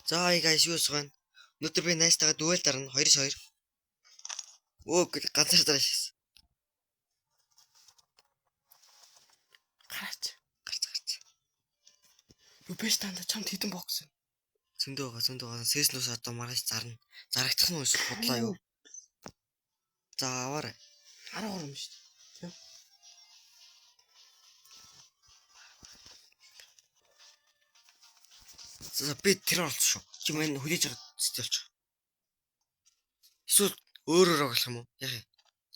За guys юу сгэн. Өнөөдөр би найстайгаа дуэл дарна 2-2. Өө ганцаар дарааш. Гараач. Гарц. Юу биш танд чамд хитэн бокс. Зөндөө сэслүүс одоо маргааш зарна. Зарагдах нь эсвэл бодлоо юу. За аваарай. 13 юм шүү дээ. За би тэр олсон шүү. Чи мань хүлээж байгаа сэтгэлч. Эсвэл өөрөөр оглох юм уу? Яах юм?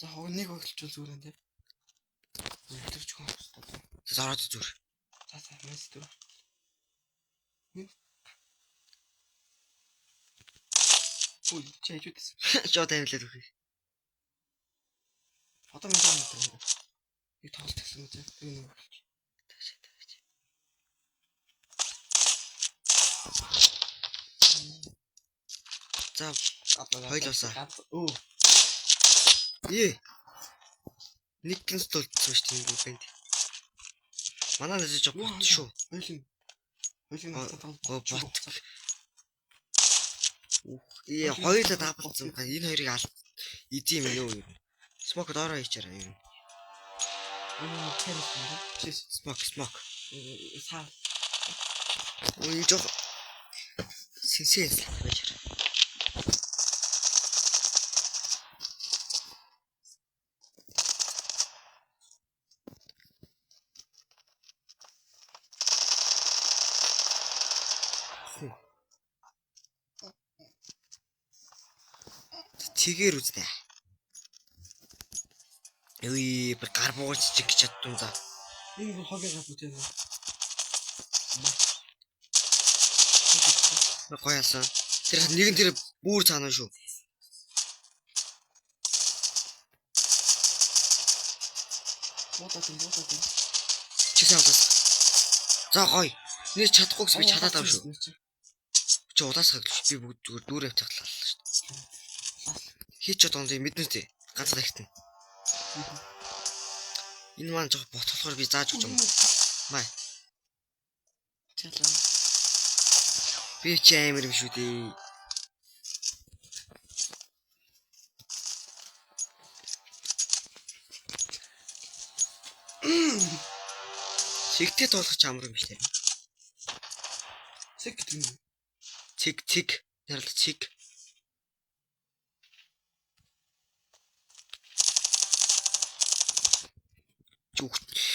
За хог нэг оглолчвол зүгээр юм тий. Өдөрч хүн хэвчээ. За ороод зүгээр. За мэс дүү. Ой чэж үтсэн. Жоо таймлаад өгье. Одоо минь юм. Нэг тоглолт гэсэн үү? Би нэг. За хоёлоосаа. Өө. Нэг гинс толцсон шүү дээ энэ бэнд. Манай нэзэж бот шүү. Хоёлын бот. Хоёулаа давталсан. Энэ хоёрыг аль идэм юм юу? Смок доороо хийчээрэй юм. Смок. Саа. Ой жоо. Сэнсээс байж. Тэгээр үзнэ. Ой би гар буугач чиг чадсан за. Энэ хогийн гап үтэй. Гоёсан. Тэр нэг нь тэр бүр цаанаа шүү. Ботод. Чигсэн авлаа. За гоё. Нэр чадахгүй гэж би чадаад авах шүү. Чи удаасгах гэж би бүгд зүгээр дүүр авч таглаа шүү. Хийч одоо энэ мэднэстэй. Ганц дахтана. Энэ маань жоо бот болохоор би зааж өгч юм. Май. Чалаа. Би ч амар юм шүү дээ. Цэгтэй тоолох ч амар юм шүү дээ. Цэг гэдэг юм. Цэг. Ярлаа цэг.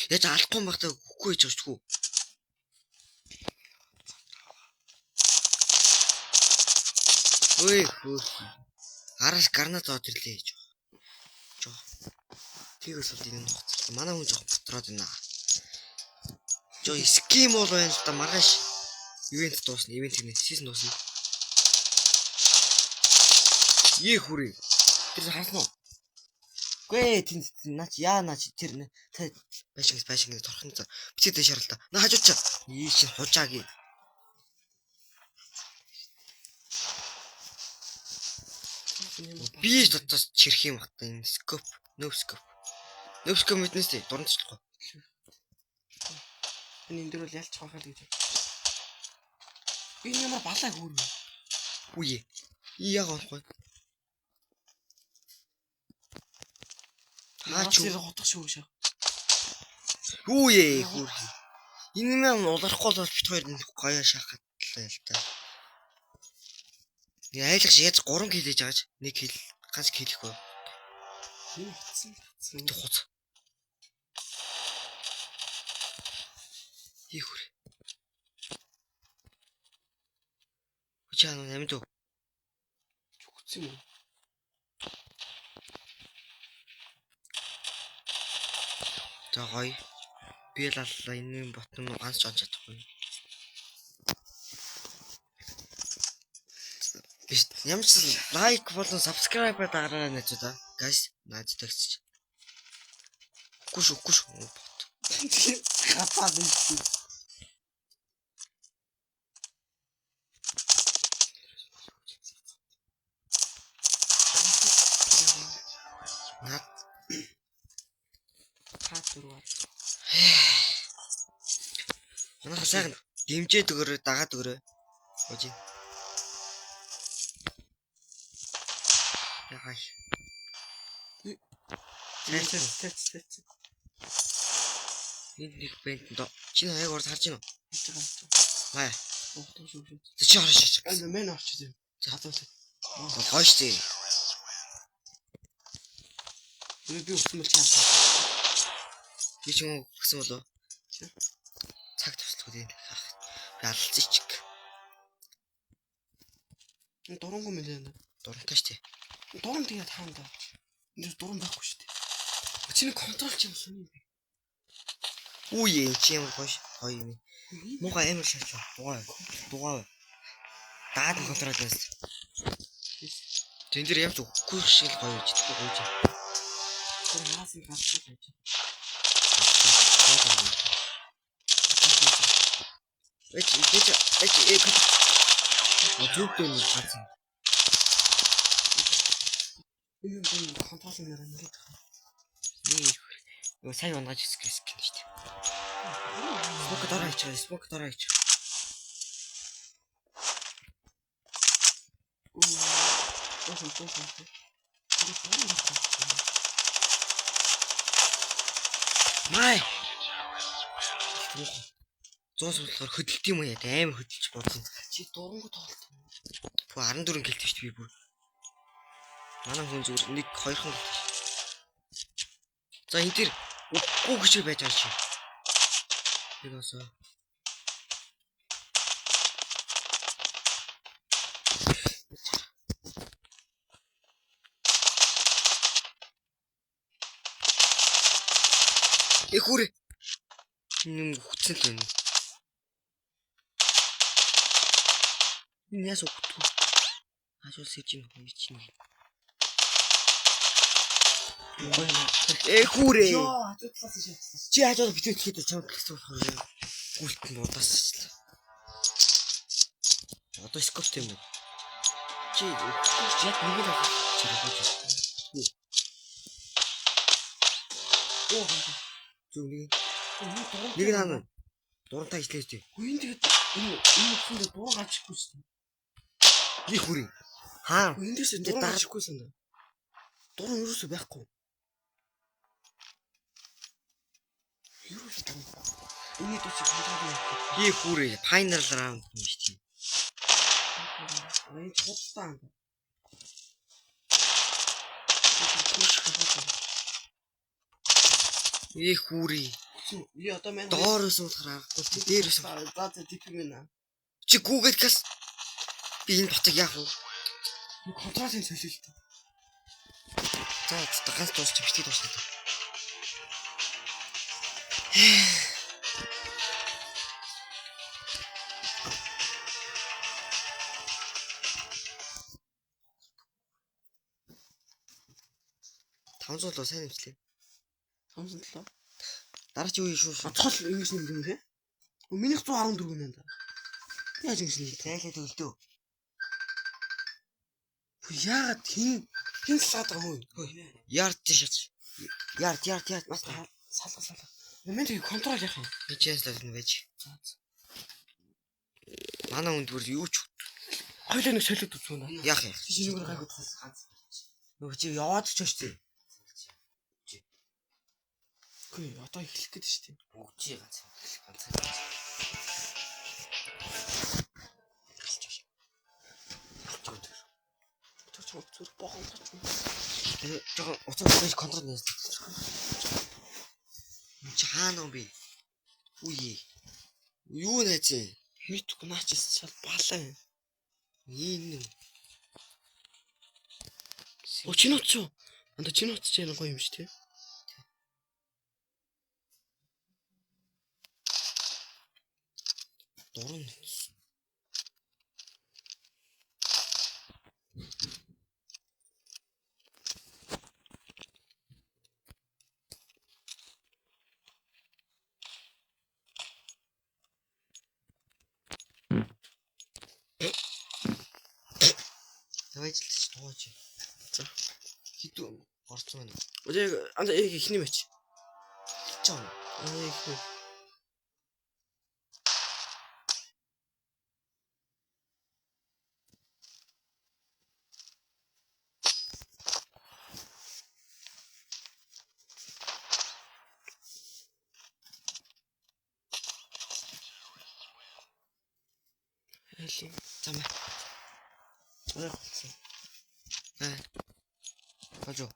Яаж алахгүй юм багтаа хөхгүй хийж байгаа ч хүү. Ой хөө. Араш гарнаа зоод ирлээ гэж. Жоо. Тэгээс бол энэ нууц. Манай хүн жоох ботроод байна. Жоо ским бол байна л да маргааш. Ивент дуусна. Ивент гэнэ. Сизон дуусна. Хүрээ. Тэр хаасан уу? Гүй тэнд наач наач тэр байшин торхон за бицээ дэш харалта. На хажууч. Ийш хужаагийн. Би дотоос чирх юм хата энэ скоп, нөвскоп. Нөвскоп мэднэстэй дурамжлахгүй. Энэ дээр бол ялч хахаа л гэж. Би ямар балаа хөөрөө. Үе. Яг болохгүй. Хаач утгах шүү шээ. Үе хөөрхий. Энэ маань уларахгүй бол бит хоёр гоё шахаад л та. Айлгаш яаж 3 кг хийж байгаач 1 кг ганц кг хөө. Энэ хцсан. Хуц. Ийхүр. Хүчаан нэмд үү? Хүцсэн юм. За гоё. Би л аллаа энэ ботн ганц ч онч чадахгүй. Ямар ч лайк болон subscribe дараарай найзуудаа. Guys, найзтай гэж. Үгүй шүү. Бот. Хапаа дээ. Наад хатурваа. Манайха сайхан дэмжээд өгөөрэй, дагаад өгөөрэй. Хожи. Ягааш. Тэц. Энд нэг бэнд доо. Чи яг орж харж байна уу? Маа. Охтоо шүү. Чи орж. Энэ мэн орч тийм. Хатуул. Гоош тий. Би өссөн мэл чаасан. Би ч юм уу гисэн болоо. Цаг туслах үү. Би алцчих чиг. Энэ дурангу мэлээ. Дурантай штэ. Дуран тэгээд хаанда. Энд дуран байхгүй шүү дээ. Чиний контрол ч юм сони юм бэ. Үе чи юм гоё юм. Муухай амар шаач. Дугаа. Даад нь контрол хийсэн. Тэн дээр явж өгөхгүй шиг л гоё ч гоё ч. Тэр хаас их хасчих байж. Эч. Өчигдөр нэг бацсан. Энэ контрол нэр нэг. Юу сайн унгаж скин шүү дээ. Смок дараа ич. Май. Зоос болохоор хөдөлт юм яа амар хөдөлж бодсон. Чи дурангу тоглолт. Бүү 14 гэлтэй шүү дээ би бүр. Манай хүн зүгээр 1 2 хон. За энэ тэр үгүй гэж байж байгаа чи. Тэгээс Эхүрэ. Юм хүчсэн л байна. Яс өгтөө. Ажил сэжин хөө чинь. Эхүрэ. Йоо, хатуутлаас шатсан. Чи хажууд битүүл хийдэл чамд гэсэн болохоор гүйлт нь удаачлаа. Одоо скопт юм. Чи яг нэг л авчих. Оо. Зүг нэг наа. Дурантай ажиллаж тий. Хүйн тэгээд энэ хүндээ дуран гачихгүй шүү дээ. Эхүрэ. Хаа. Эндээс дуран гачихгүй санаа. Дуран юусоо байхгүй. Юусоо дуран. Энийг ч контрол. Эхүрэ. Final round юм шүү дээ. Энэ цоцтой. Эхүрэ. Би одоо мэн доороос болохоор аргагүй дээрээс за тип юм аа. Чи Google гас би энэ ботыг яах вэ? Контролын солилт. За ганц дуусч битгий дуусна. Тавцуулаа сайн нэмчлээ. Хамсан талаа. Дараа чи юу шүү. Цол ингэж нэг юм те. Минийх 114 байна да. Яаж ингэж нэг тайлаа төгөлдөө. Яагаад хин саад байгаа хөө. Ярд тийш. Ярд бас салга. Нэмээд контрол яах юм? Би чэнс тавьсан байж. Манай хүнд бүр юу ч хоёлаа нэг солиод үзүүн. Яах юм? Чи нэг гайгүй ганц. Нөгөө чи яваад ч шүү дээ. Гүй одоо эхлэх гээд шүү дээ. Бүгдий ганц. Зүрх бохон тач. Жоо уцаа контрол нээсэн. Чи хаана юм бэ? Үе. Юу нээч? Хитгүй наач шал балаа. Энэ. Чиноч. Анда чиноч ч гоё юм шүү дээ. Дуран. Тавайчлаач тууч. За. Хитүү орцсон байна. Яг анда ихний мэч. Чам. Ихний. Эли. Замаа. Ой хутсан. Хожоо.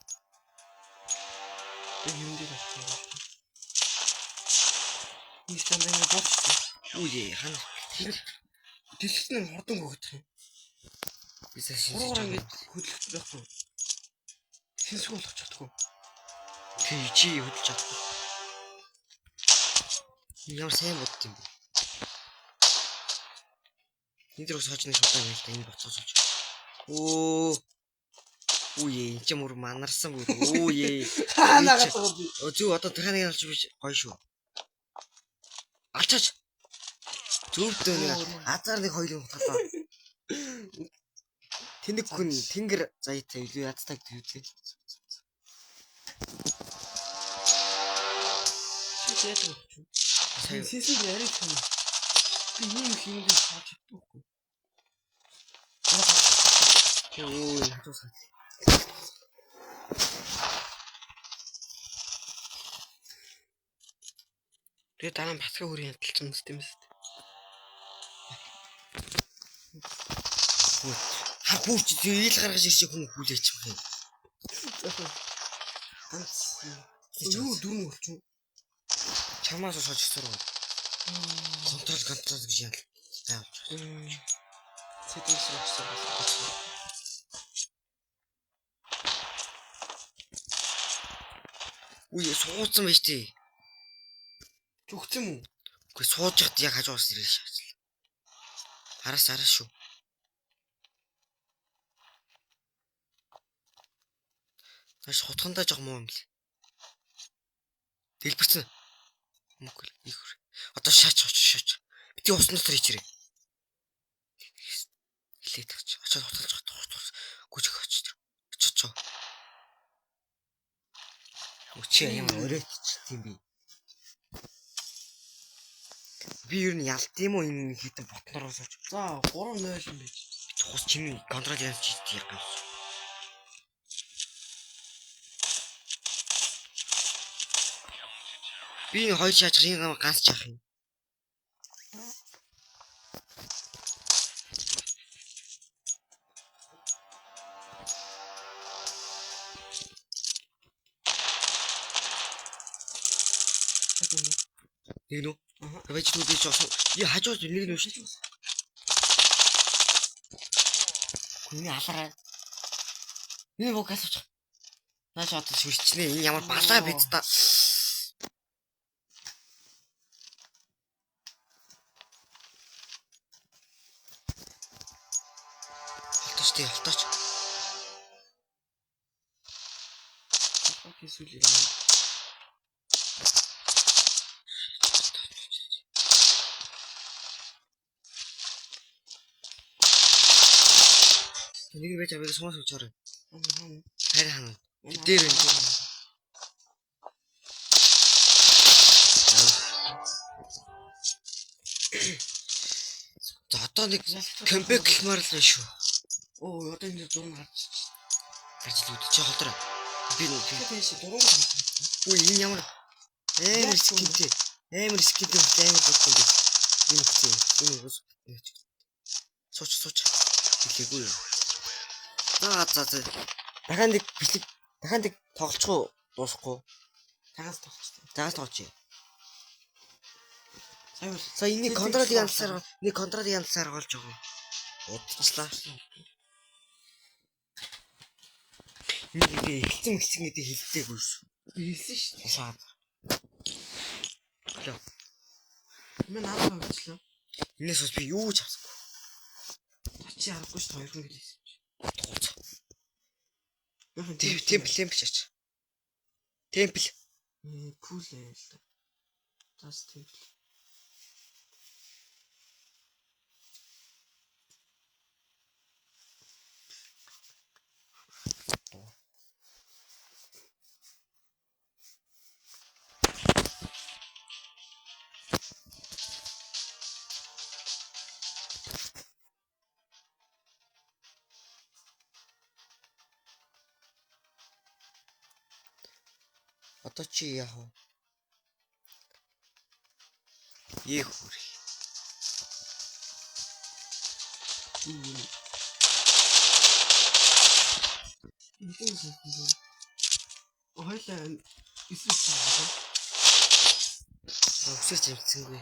Би юм дээр авчихсан. Ის тандаа боцсон. Үе хан. Дэлгэц нь хордон өгөх юм. Бисаа Уруугаар шинж. ингэж хөдлөх байхгүй. Сэнсгүй болгох чадахгүй. Чи хөдлөж чадахгүй. Ямар сайн бодд юм бэ? Энд дөрөс хожны шудаан байл та энэ боцоосож. Оо. Үе энэ ч мөр манарсан бүр. Ooe. Хаанагаад байгаа. Зүг одоо тэрханыг алж биш гоё шүү. Алчаач. Зүвдөө нэг азар нэг хоёрын утгалаа. Тэнэг хүн тэнгэр заяатай илүү ядтаг дүүтэй. Яаж вэ? Сайн Сэнсийг яриад байна. Би ийм хиймдээ шалж чадахгүй. ой хатуусаа. Тэгээ дараа нь батга хүрийн ядалсан мэт юм шүү дээ. Хапууч ил гаргаж ирчих хүн хүлээч юм. Ганц юу дөрөв болчих. Чамаас сож сурав. Контрол гэж яа. Заавч. Сэтгүүл суулсан. Үе суудсан байж тээ. Зүгцэн үү? Үгүй сууж хат яг хажуугаас ирэл шаачл. Араас шүү. Маш хутгандаа жоох муу юм лээ. Дэлбэрсэн. Мөкөл ихэр. Одоо шаач. Бити уснаас ирээ. Хилээд тач. Очоод хутгалж. Гүж өгөөч. Очоо. Өчөө юм өрөөч тийм би. Би юу н ялт юм уу энэ хитэн ботнороо сууж. За 3-0 юм байж. Би хус чиний контрол яаж хийх юм. Би энэ хоёр шаачих юм ганц чаах юм. Нэг нөө. Бэж түүгээ шоо. Я хажууд нэг нөө шүү. Хүний алараа. Энэ богас очих. Нааш одоо шүрчнээ. Энэ ямар балаа биз та. Халтаач. Кисүл юм. Нэг байж аваад сумаас өчөөрэй. Аа. Хайр хана. Дээр энэ. За одоо нэг камбэк хиймээр л байна шүү. Оо одоо энэ дурн гарч. Гарч л үүд чи холдроо. Би Тэгээш дурн гарч. үгүй энэ ямар амар скинтэй. Амар бодсон би. Энэ хэвчээ. Энэ үгс. Сууч. Билээгүй юу. За. Дахиад нэг тоглохгүй дуусахгүй. Тагаас тоглохгүй. Заас тоглоч. За энийг контролыг янзсаар голж байгаа. Удчлаа. Нэг эхэлсэн гэдэг хэлдэггүй шүү. Хэлсэн шүү. Усаад. Лөө. Мэн аа болчихлоо. Энэс бас би юу ч авсангүй. Чи харахгүй шүү 2 хүн хэлсэн. Темпл чач. Темпл. Кул ээ л да. Тас темпл. Одоо чи яах вэ? Их хүрээ. Хойлоо эсвэлсэн. Өсөж зэмцэнгүй.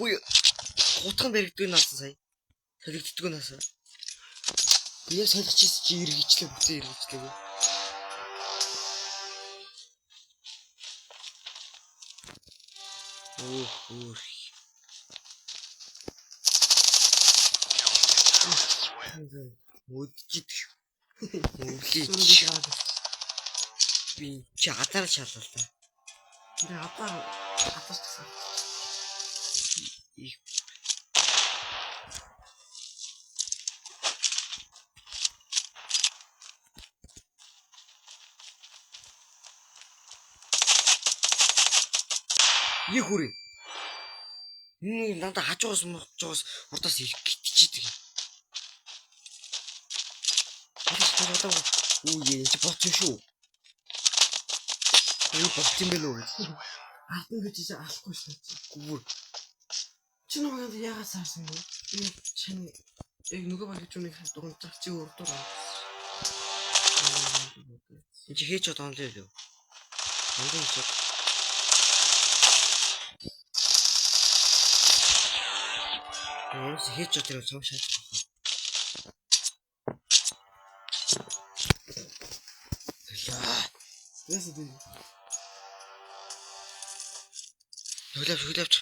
Ой. Хутган баригддаг наасан сая. Солигддаг наасан. Би яг солигчээс чи эргэжлээ бүтээ эргэжлээ. Өөр. Үдчихэд. Үрлийч. Би чи атаар шаллаа та. Би атаас тасан. Их. Ихүрээ. Надад хажуус урдаас ирэх гитчидэг. Үе чи бот юм шүү. Энэ бот юм бэ лөө. Артын гэж алахгүй шүү. Гүр. Чи нөгөө яагаад саарсан бэ? Би чинь яг нөгөө багч үнийг дунд зах чи урдуур. Энд чи хийж одоо онлоо лөө. Онлоо хийж. Яаж хийж одоо тэр цом шат. Яс дээ. Хөглөөч.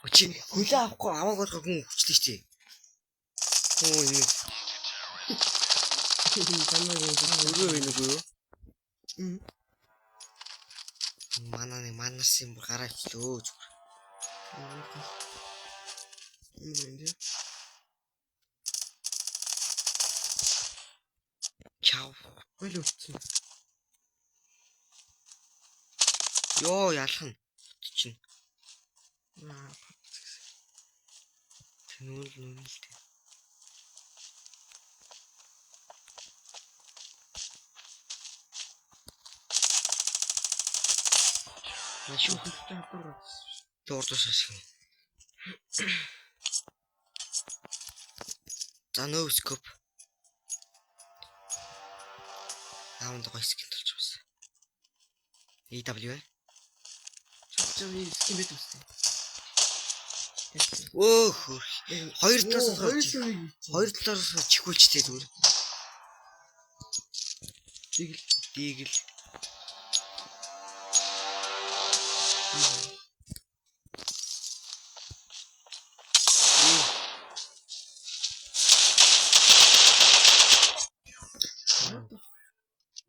Өчиг хөлөө авахгүй аваагүй хүн хүчтэй штий. Оо энэ. Өөрөө нэг юу? Манаас юм гараа ичлөө зүгээр. Чао. Хойлоо үтсэн. Йоо ялхан. Чинь. Тэнүүл нүгэлтэй. Нашуу Тордос ашиг. За нөөскоп. Аавд гойск төлж бас. EW. Чавчавь скин бит үстэй. Өөх. Хоёр талаас чихүүлчтэй зүгээр. Дигэл.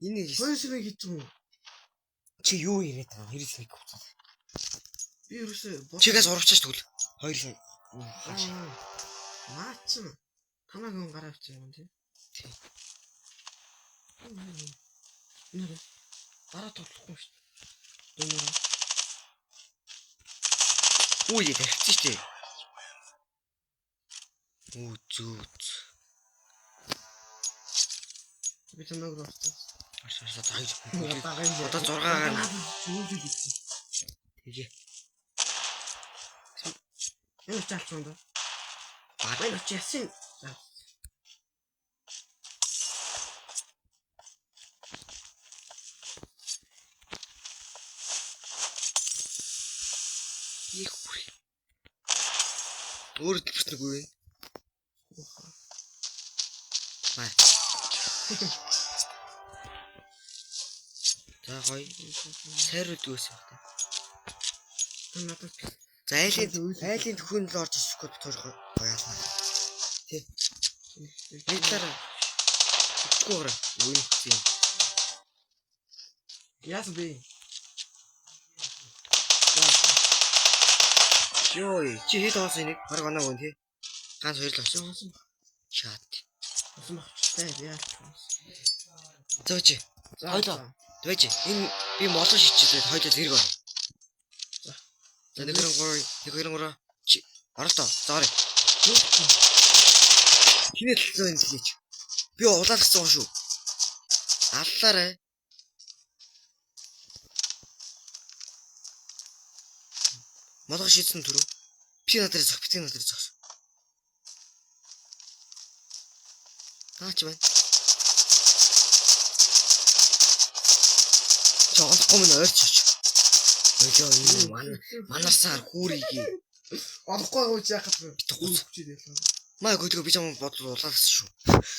Энэ хоёр шиг хийж юм. Чи юу яриад байгаа? Хэрэг шиг хуцаа. Би ерөөсөө чигээс урагчаач тэгвэл. Хоёр л. Наач. Танаа гон гараа авчих юм тий. Нэр. Дараа тоглохгүй шүү дээ. Нэр. Үгүй тавьчих шүү дээ. Үу зүүц. Би танаг авчих. Ашаа тайж. Одоо 6-аар. Тэгээ. Энэ чалчсан да. Бай чэсин. Их бүр. Өөр төлөвчнөгүй вэ? Бай. За гоё. Сайрууд үүсэх та. Надад за айлын төхөн л орж ирсэхгүй битүүр гоёалаа. Тэ. Нэг дараа. Итгэвэр үн хэвчээ. Яс бэ? Йой, чи хэд хоосон нэг 20 оноо гон тий. Ганц хоёр л авсан. Чат. Авсан багчтай яа. Зөөч. Хойлоо. Двэж. Энэ би молоо шичээд хойлоо зэрэг ор. За нэг гэрэн гоо чи оролтоо. Заарэ. Хинэ талцсан энэ хэлээч. Би улаалгсан гоо шүү. Аллаарай. Малгай шийдсэн түрүү. Би надраа зөх, би надраа зөх. Наач байна. Чоолохгүй минь ойрчооч. Өглөө энэ манарсаар хүүрийгээ. Олохгүй гооч яхад Хүчээд ялаа. Маа гөлгөө би чам бодлоо улаалгасан шүү.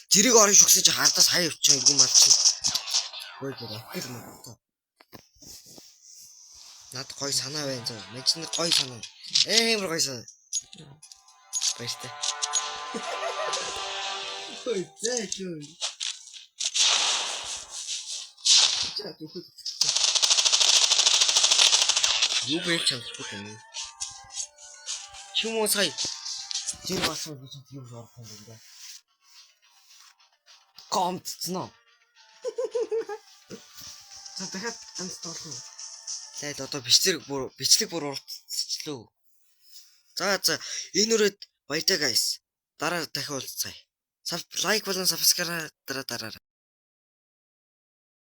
Зэрэг орон шүгсэн чи хардаас хаяа явчих юм гүн мал чи. Гөлгөө апгрейд мөн. Над гой санаа байна зөө. Мэж нар гой санаа. Амар гой санаа. Баяртай. Ой, зэчүү. Чаа түүхэд. Юу бэ чадахгүй юм. Чимөө сая. Жин басан би ч юу орох юм бэ? Комцноо. За дахиад анцтуулна. Лайд одоо бичлэг бүр уралцчихлоо. За энэ үрээд баяртай guys. Дараа дахиад уулзцаая. Лайк болон subscribe дараарай.